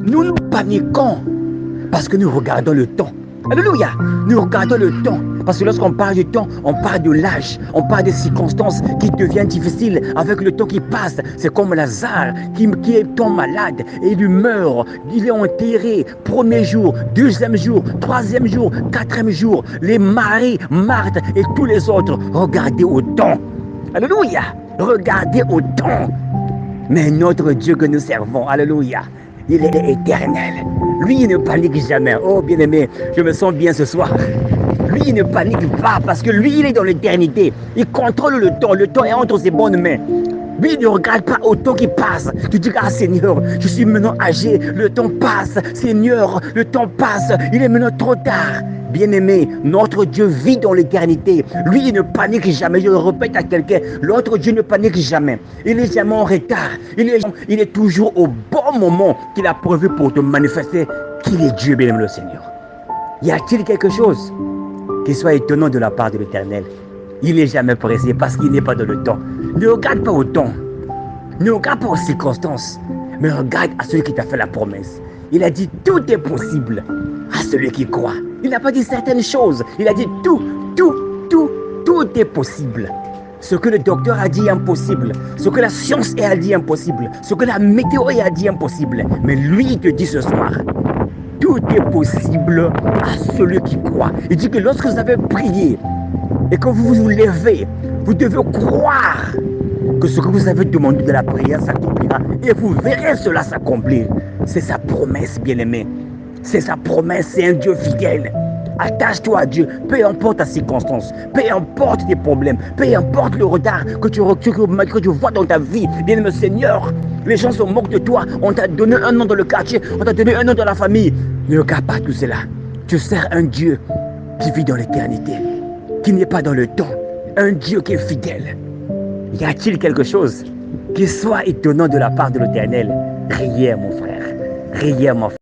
Nous nous paniquons parce que nous regardons le temps. Alléluia. Nous regardons le temps. Parce que lorsqu'on parle du temps, on parle de l'âge, on parle des circonstances qui deviennent difficiles avec le temps qui passe. C'est comme Lazare qui tombe malade et il meurt. Il est enterré. Premier jour, deuxième jour, troisième jour, quatrième jour. Les Marie, Marthe et tous les autres, regardez au temps. Alléluia. Regardez au temps. Mais notre Dieu que nous servons, alléluia, il est éternel. Lui, il ne panique jamais. Oh, bien-aimé, je me sens bien ce soir. Lui, il ne panique pas parce que lui, il est dans l'éternité. Il contrôle le temps. Le temps est entre ses bonnes mains. Lui, il ne regarde pas au temps qui passe. Tu dis, ah Seigneur, je suis maintenant âgé. Le temps passe. Seigneur, le temps passe. Il est maintenant trop tard. Bien-aimé, notre Dieu vit dans l'éternité. Lui, il ne panique jamais. Je le répète à quelqu'un, l'autre Dieu ne panique jamais. Il n'est jamais en retard. Il est toujours au bon moment qu'il a prévu pour te manifester qu'il est Dieu, bien-aimé le Seigneur. Y a-t-il quelque chose qui soit étonnant de la part de l'Éternel? Il n'est jamais pressé parce qu'il n'est pas dans le temps. Ne regarde pas au temps. Ne regarde pas aux circonstances. Mais regarde à celui qui t'a fait la promesse. Il a dit tout est possible à celui qui croit. Il n'a pas dit certaines choses. Il a dit tout est possible. Ce que le docteur a dit impossible. Ce que la science a dit impossible. Ce que la météo a dit impossible. Mais lui, il te dit ce soir, tout est possible à celui qui croit. Il dit que lorsque vous avez prié et que vous vous levez, vous devez croire que ce que vous avez demandé de la prière s'accomplira. Et vous verrez cela s'accomplir. C'est sa promesse, bien-aimé. C'est sa promesse, c'est un Dieu fidèle. Attache-toi à Dieu, peu importe ta circonstance, peu importe tes problèmes, peu importe le retard que tu vois dans ta vie. Bien-aimé Seigneur, les gens se moquent de toi. On t'a donné un nom dans le quartier, on t'a donné un nom dans la famille. Ne regarde pas tout cela. Tu sers un Dieu qui vit dans l'éternité, qui n'est pas dans le temps. Un Dieu qui est fidèle. Y a-t-il quelque chose qui soit étonnant de la part de l'Éternel? Riez, mon frère. Riez, mon frère.